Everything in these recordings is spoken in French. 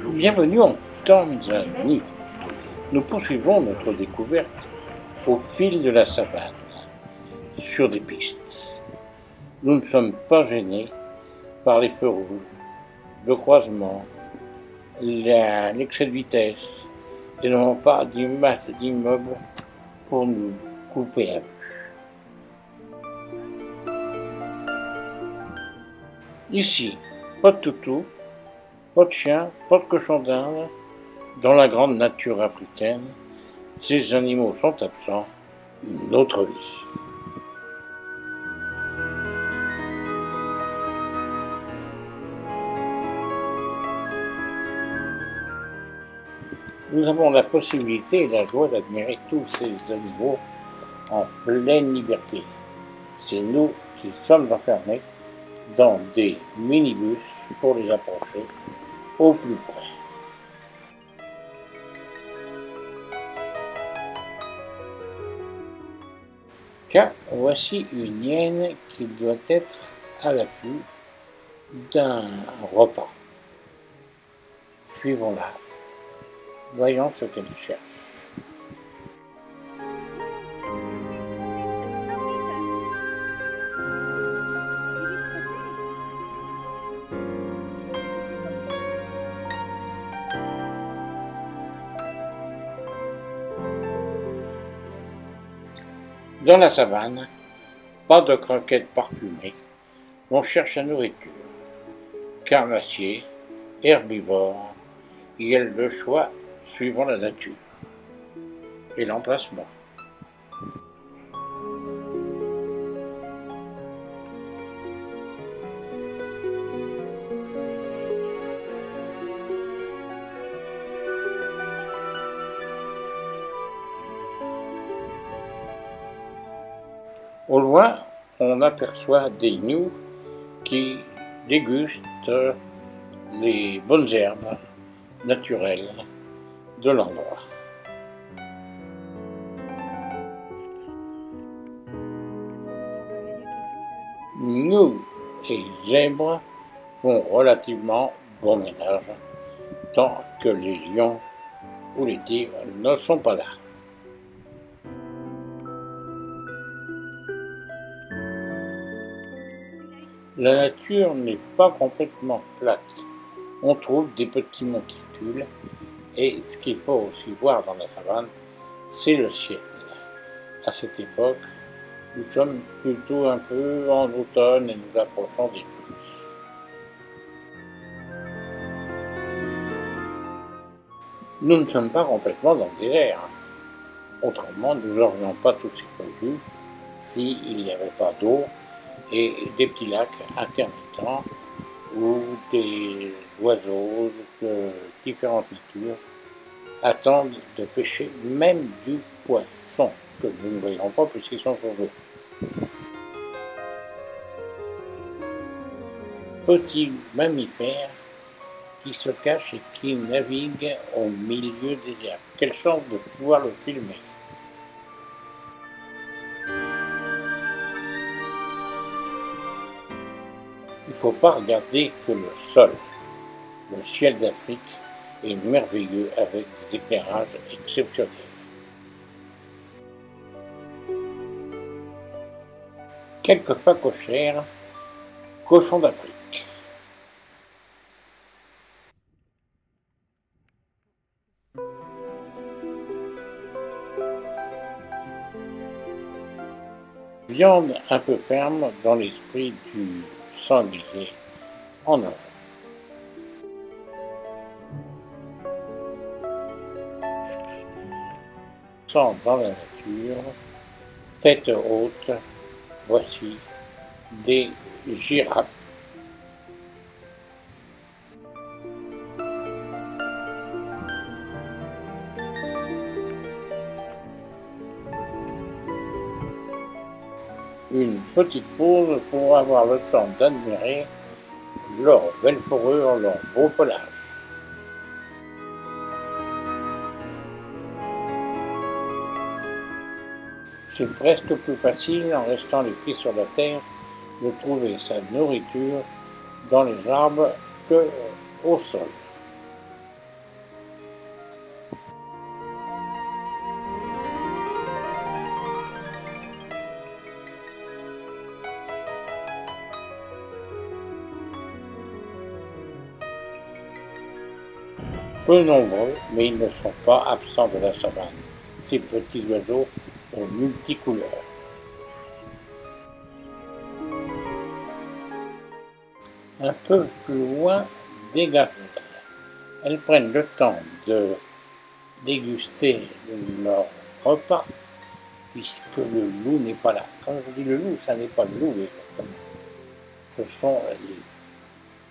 Bienvenue en Tanzanie. Nous poursuivons notre découverte au fil de la savane, sur des pistes. Nous ne sommes pas gênés par les feux rouges, le croisement, l'excès de vitesse, et n'avons pas d'image d'immeubles pour nous couper la vue. Ici, pas de toutou, pas de chien, pas de cochon d'Inde. Dans la grande nature africaine, ces animaux sont absents, une autre vie. Nous avons la possibilité et la joie d'admirer tous ces animaux en pleine liberté. C'est nous qui sommes enfermés dans des minibus pour les approcher au plus près. Car voici une hyène qui doit être à l'affût d'un repas. Suivons-la. Voyons ce qu'elle cherche. Dans la savane, pas de croquettes parfumées, on cherche la nourriture. Carnassiers, herbivores, il y a le choix suivant la nature et l'emplacement. Au loin, on aperçoit des gnous qui dégustent les bonnes herbes naturelles de l'endroit. Gnous et zèbres font relativement bon ménage, tant que les lions ou les tigres ne sont pas là. La nature n'est pas complètement plate. On trouve des petits monticules et ce qu'il faut aussi voir dans la savane, c'est le ciel. À cette époque, nous sommes plutôt un peu en automne et nous approchons des pluies. Nous ne sommes pas complètement dans le désert. Autrement, nous n'aurions pas tous ces produits s'il n'y avait pas d'eau et des petits lacs intermittents où des oiseaux de différentes natures attendent de pêcher même du poisson, que nous ne voyons pas puisqu'ils sont sur l'eau. Petits mammifères qui se cachent et qui naviguent au milieu des herbes. Quelle chance de pouvoir le filmer! Il ne faut pas regarder que le sol. Le ciel d'Afrique est merveilleux avec des éclairages exceptionnels. Quelques phacochères, cochons d'Afrique. Viande un peu ferme dans l'esprit du sanglier en Europe. Sans dans la nature, tête haute, voici des girafes. Une petite pause pour avoir le temps d'admirer leur belle fourrure, leur beau pelage. C'est presque plus facile, en restant les pieds sur la terre, de trouver sa nourriture dans les arbres qu'au sol. peu nombreux, mais ils ne sont pas absents de la savane. Ces petits oiseaux aux multicouleurs. Un peu plus loin, des gazelles. Elles prennent le temps de déguster leur repas, puisque le loup n'est pas là. Quand je dis le loup, ça n'est pas le loup exactement. Ce sont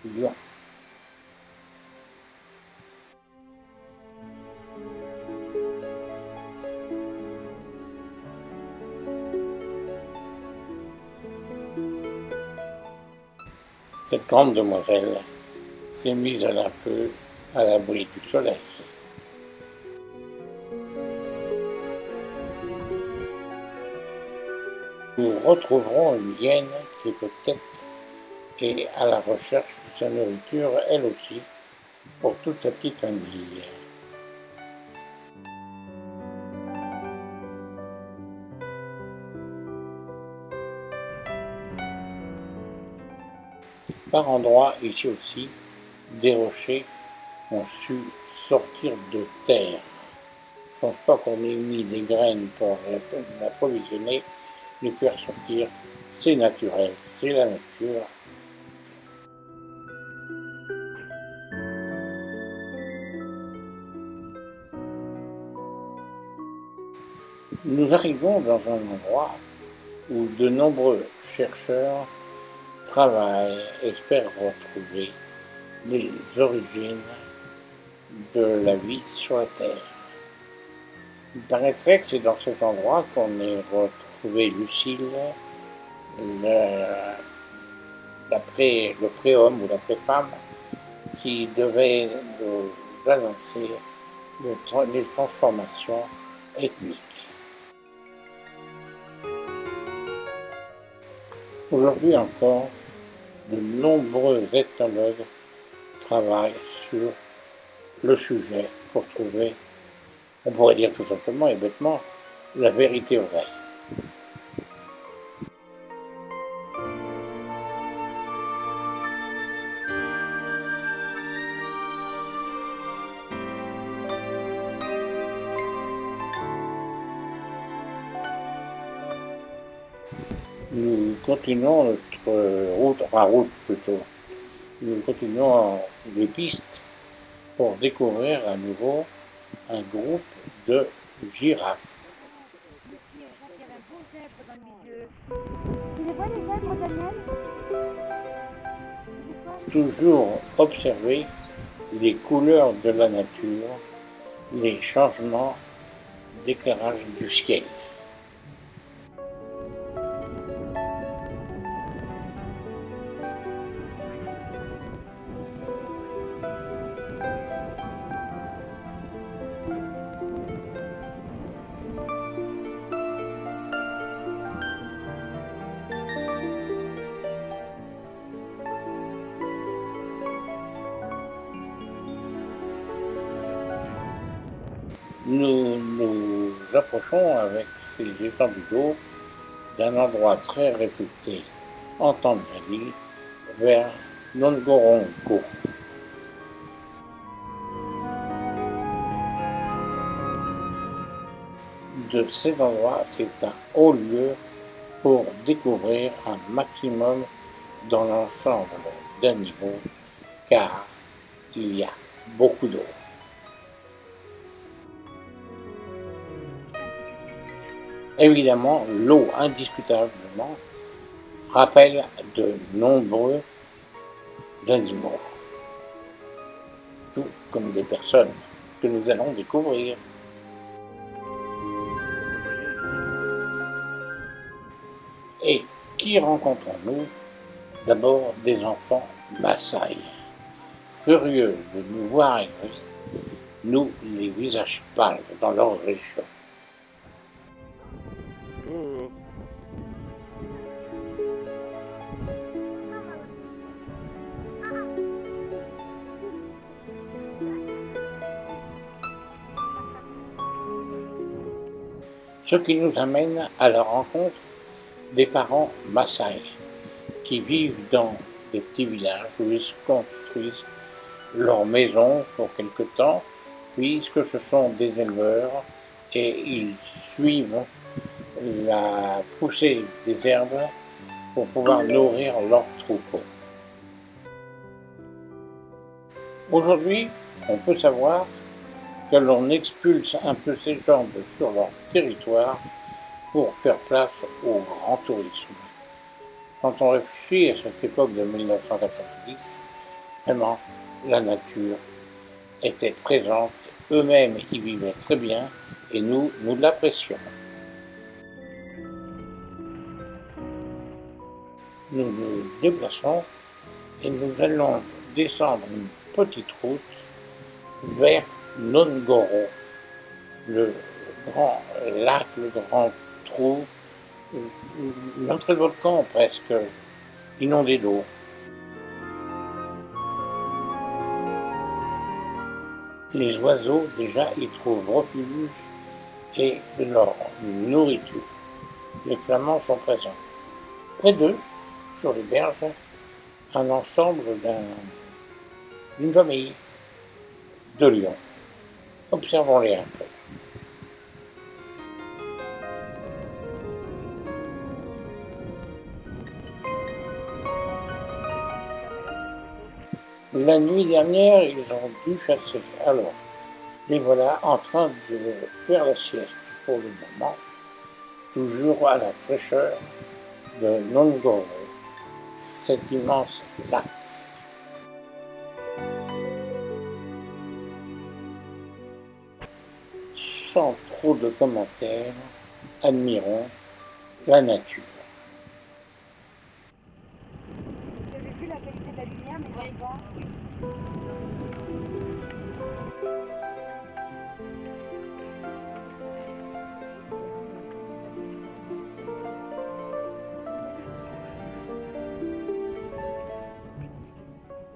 les lions. Cette grande demoiselle s'est mise un peu à l'abri du soleil. Nous retrouverons une hyène qui peut-être est à la recherche de sa nourriture, elle aussi, pour toute sa petite famille. Par endroits, ici aussi, des rochers ont su sortir de terre. Je ne pense pas qu'on ait mis des graines pour l'approvisionner, les faire sortir. C'est naturel, c'est la nature. Nous arrivons dans un endroit où de nombreux chercheurs travaillent, espèrent retrouver les origines de la vie sur la Terre. Il paraîtrait que c'est dans cet endroit qu'on ait retrouvé Lucille, le pré-homme ou la pré-femme, qui devait nous annoncer les transformations ethniques. Aujourd'hui encore, de nombreux ethnologues travaillent sur le sujet pour trouver, on pourrait dire tout simplement et bêtement, la vérité vraie. Nous continuons notre route plutôt. Nous continuons les pistes pour découvrir à nouveau un groupe de girafes. Toujours observer les couleurs de la nature, les changements d'éclairage du ciel. Nous nous approchons avec ces étendues d'eau d'un endroit très réputé en Tanzanie, vers Ngorongoro. De cet endroit, c'est un haut lieu pour découvrir un maximum dans l'ensemble d'animaux, car il y a beaucoup d'eau. Évidemment, l'eau, indiscutablement, rappelle de nombreux animaux, tout comme des personnes que nous allons découvrir. Et qui rencontrons-nous? D'abord des enfants Maasai, curieux de nous voir arriver, nous les visages pâles dans leur région. Ce qui nous amène à la rencontre des parents Maasai qui vivent dans des petits villages où ils construisent leur maison pour quelque temps puisque ce sont des éleveurs et ils suivent la poussée des herbes pour pouvoir nourrir leurs troupeaux. Aujourd'hui, on peut savoir que l'on expulse un peu ces jambes sur leur territoire pour faire place au grand tourisme. Quand on réfléchit à cette époque de 1990, vraiment, la nature était présente, eux-mêmes y vivaient très bien et nous l'apprécions. Nous nous déplaçons et nous allons descendre une petite route vers Nongoro, le grand lac, le grand trou, l'entrée de volcan presque inondé d'eau. Les oiseaux déjà y trouvent refuge et leur nourriture. Les flamands sont présents. Près d'eux, sur les berges, un ensemble d'une famille de lions. Observons-les un peu. La nuit dernière, ils ont dû chasser. Alors, les voilà en train de faire la sieste pour le moment, toujours à la fraîcheur de Nongoro, cet immense lac. Sans trop de commentaires, admirons la nature. Vous avez vu la qualité de la lumière, mes enfants?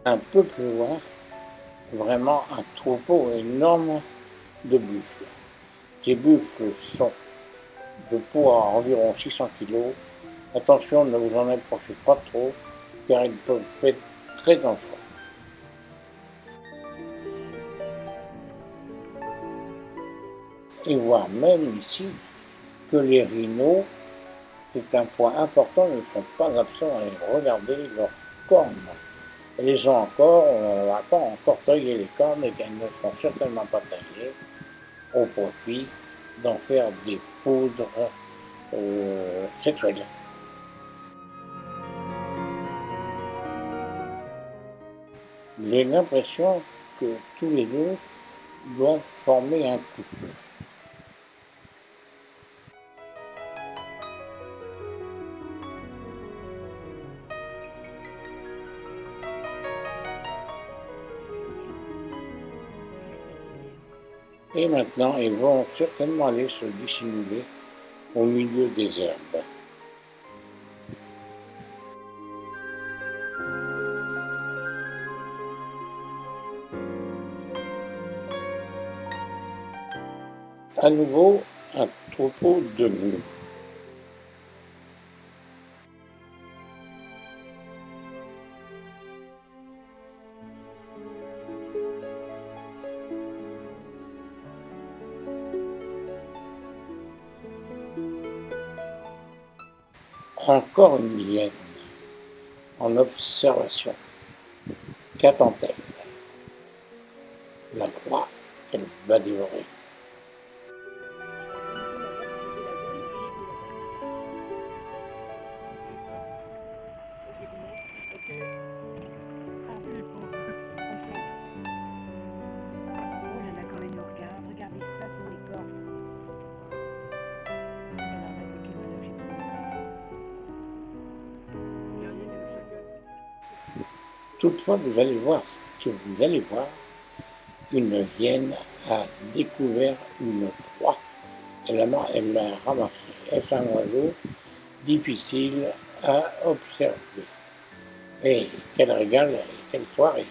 Un peu plus loin, vraiment un troupeau énorme de buffles. Ces buffles sont de poids environ 600 kg. Attention, ne vous en approchez pas trop, car ils peuvent être très dangereux. Et voir même ici que les rhinos, c'est un point important, ne sont pas absents à regarder leurs cornes. Elles les ont encore, on ne va pas encore tailler les cornes et qu'elles ne seront certainement pas taillées au profit d'en faire des poudres sexuelles. J'ai l'impression que tous les deux doivent former un couple. Et maintenant, ils vont certainement aller se dissimuler au milieu des herbes. À nouveau, un troupeau de mules. Encore une hyène en observation. Qu'attend-elle? La proie, elle va dévorer. Oh là là, quand elle nous regarde, regardez ça sur les cornes. Alors, avec le caméra, j'ai pas mon Toutefois, vous allez voir une hyène a découvert une proie. Elle l'a ramassée. Est-ce un oiseau difficile à observer? Et quel régal et quelle soirée!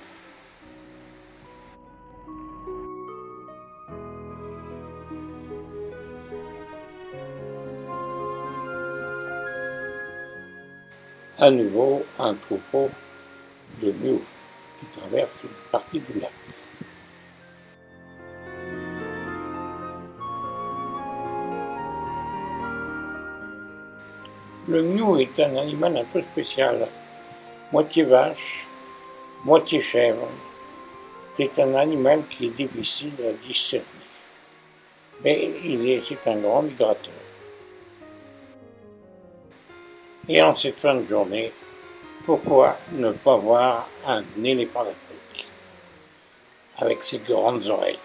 À nouveau, un troupeau de mules qui traverse une partie du lac. Le gnou est un animal un peu spécial, moitié vache, moitié chèvre. C'est un animal qui est difficile à discerner, mais c'est un grand migrateur. Et en cette fin de journée, pourquoi ne pas voir un éléphant d'Afrique avec ses grandes oreilles?